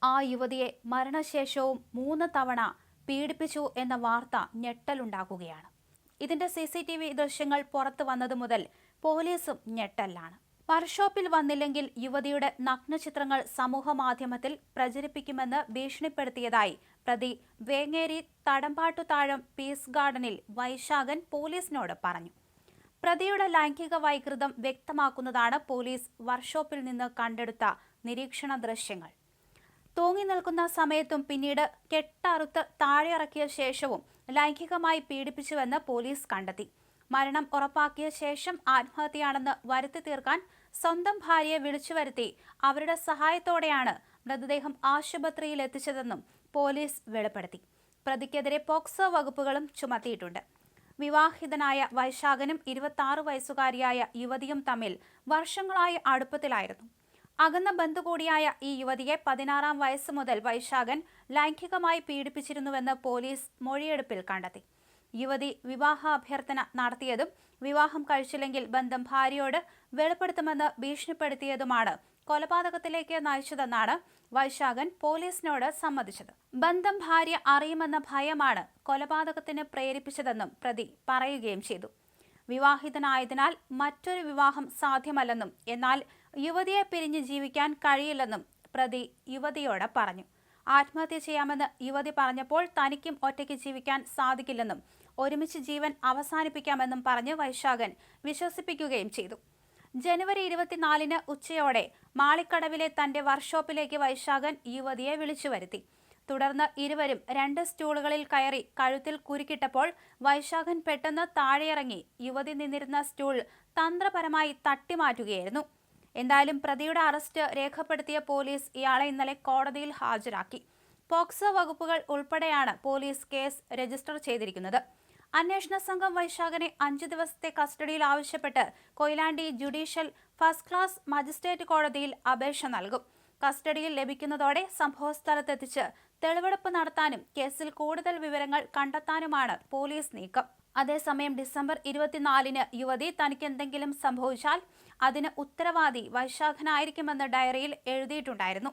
ആ യുവതിയെ മരണശേഷവും 3 തവണ പീഡിപ്പിച്ചു എന്ന വാർത്ത ഞെട്ടലുണ്ടാക്കുകയാണ്. ഇതിന്റെ CCTV ദൃശ്യങ്ങൾ പുറത്തു വന്നതു മുതൽ പോലീസും ഞെട്ടലാണ്. വർക്ക്ഷോപ്പിൽ വന്നില്ലെങ്കിൽ യുവതിയുടെ നഗ്നചിത്രങ്ങൾ സമൂഹമാധ്യമത്തിൽ പ്രചരിപ്പിക്കുമെന്ന് ഭീഷണിപ്പെടുത്തിയതായി പ്രതി വേങ്ങേരി തടമ്പാട്ടുതാഴം പീസ് ഗാർഡനിൽ വൈശാഖൻ പോലീസിനോട് പറഞ്ഞു. പ്രതിയുടെ ലൈംഗിക വൈകൃതം വ്യക്തമാക്കുന്നതാണ് പോലീസ് വർക്ക്ഷോപ്പിൽ നിന്ന് കണ്ടെടുത്ത നിരീക്ഷണ ദൃശ്യങ്ങൾ. തൂങ്ങി നിൽക്കുന്ന സമയത്തും പിന്നീട് കെട്ടറുത്ത് താഴെയിറക്കിയ ശേഷവും ലൈംഗികമായി പീഡിപ്പിച്ചുവെന്ന് പോലീസ് കണ്ടെത്തി. മരണം ഉറപ്പാക്കിയ ശേഷം ആത്മഹത്യയാണെന്ന് വരുത്തി തീർക്കാൻ സ്വന്തം ഭാര്യയെ വിളിച്ചുവരുത്തി അവരുടെ സഹായത്തോടെയാണ് മൃതദേഹം ആശുപത്രിയിൽ എത്തിച്ചതെന്നും പോലീസ് വെളിപ്പെടുത്തി. പ്രതിക്കെതിരെ പോക്സോ വകുപ്പുകളും ചുമത്തിയിട്ടുണ്ട്. വിവാഹിതനായ വൈശാഖനും 26 വയസ്സുകാരിയായ യുവതിയും തമ്മിൽ വർഷങ്ങളായി അടുപ്പത്തിലായിരുന്നു. അകന്ന ബന്ധു കൂടിയായ ഈ യുവതിയെ 16-ാം വയസ്സ് മുതൽ വൈശാഖൻ ലൈംഗികമായി പീഡിപ്പിച്ചിരുന്നുവെന്ന് പോലീസ് മൊഴിയെടുപ്പിൽ കണ്ടെത്തി. യുവതി വിവാഹാഭ്യർത്ഥന നടത്തിയതും വിവാഹം കഴിച്ചില്ലെങ്കിൽ ബന്ധം ഭാര്യയോട് വെളിപ്പെടുത്തുമെന്ന് ഭീഷണിപ്പെടുത്തിയതുമാണ് കൊലപാതകത്തിലേക്ക് നയിച്ചതെന്നാണ് വൈശാഖൻ പോലീസിനോട് സമ്മതിച്ചത്. ബന്ധം ഭാര്യ അറിയുമെന്ന ഭയമാണ് കൊലപാതകത്തിന് പ്രേരിപ്പിച്ചതെന്നും പ്രതി പറയുകയും ചെയ്തു. വിവാഹിതനായതിനാൽ മറ്റൊരു വിവാഹം സാധ്യമല്ലെന്നും എന്നാൽ യുവതിയെ പിരിഞ്ഞ് ജീവിക്കാൻ കഴിയില്ലെന്നും പ്രതി യുവതിയോട് പറഞ്ഞു. ആത്മഹത്യ ചെയ്യാമെന്ന് യുവതി പറഞ്ഞപ്പോൾ തനിക്കും ഒറ്റയ്ക്ക് ജീവിക്കാൻ സാധിക്കില്ലെന്നും ഒരുമിച്ച് ജീവൻ അവസാനിപ്പിക്കാമെന്നും പറഞ്ഞ് വൈശാഖൻ വിശ്വസിപ്പിക്കുകയും ചെയ്തു. ജനുവരി 24-ന് ഉച്ചയോടെ മാളിക്കടവിലെ തന്റെ വർക്ക്ഷോപ്പിലേക്ക് വൈശാഖൻ യുവതിയെ വിളിച്ചു വരുത്തി. തുടർന്ന് ഇരുവരും 2 സ്റ്റൂളുകളിൽ കയറി കഴുത്തിൽ കുരുക്കിട്ടപ്പോൾ വൈശാഖൻ പെട്ടെന്ന് താഴെയിറങ്ങി യുവതി നിന്നിരുന്ന സ്റ്റൂൾ തന്ത്രപരമായി തട്ടിമാറ്റുകയായിരുന്നു. എന്തായാലും പ്രതിയുടെ അറസ്റ്റ് രേഖപ്പെടുത്തിയ പോലീസ് ഇയാളെ ഇന്നലെ കോടതിയിൽ ഹാജരാക്കി. പോക്സോ വകുപ്പുകൾ ഉൾപ്പെടെയാണ് പോലീസ് കേസ് രജിസ്റ്റർ ചെയ്തിരിക്കുന്നത്. അന്വേഷണ സംഘം വൈശാഖനെ 5 ദിവസത്തെ കസ്റ്റഡിയിൽ ആവശ്യപ്പെട്ട് Koyilandy judicial first class magistrate കോടതിയിൽ അപേക്ഷ നൽകും. കസ്റ്റഡിയിൽ ലഭിക്കുന്നതോടെ സംഭവസ്ഥലത്തെത്തിച്ച് തെളിവെടുപ്പ് നടത്താനും കേസിൽ കൂടുതൽ വിവരങ്ങൾ കണ്ടെത്താനുമാണ് പോലീസ് നീക്കം. അതേസമയം ഡിസംബർ 24-ന് യുവതി തനിക്കെന്തെങ്കിലും സംഭവിച്ചാൽ അതിന് ഉത്തരവാദി വൈശാഖനായിരിക്കുമെന്ന് ഡയറിയിൽ എഴുതിയിട്ടുണ്ടായിരുന്നു.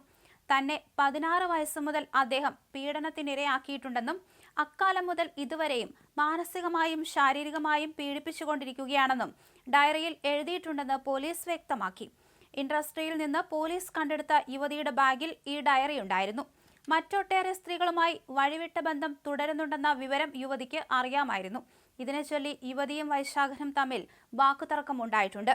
തന്നെ 16 വയസ്സ് മുതൽ അദ്ദേഹം പീഡനത്തിനിരയാക്കിയിട്ടുണ്ടെന്നും അക്കാലം മുതൽ ഇതുവരെയും മാനസികമായും ശാരീരികമായും പീഡിപ്പിച്ചുകൊണ്ടിരിക്കുകയാണെന്നും ഡയറിയിൽ എഴുതിയിട്ടുണ്ടെന്ന് പോലീസ് വ്യക്തമാക്കി. ഇൻഡസ്ട്രിയിൽ നിന്ന് പോലീസ് കണ്ടെടുത്ത യുവതിയുടെ ബാഗിൽ ഈ ഡയറി ഉണ്ടായിരുന്നു. മറ്റൊട്ടേറെ സ്ത്രീകളുമായി വഴിവിട്ട ബന്ധം തുടരുന്നുണ്ടെന്ന വിവരം യുവതിക്ക് അറിയാമായിരുന്നു. ഇതിനെ ചൊല്ലി യുവതിയും വൈശാഖനും തമ്മിൽ വാക്കുതർക്കമുണ്ടായിട്ടുണ്ട്.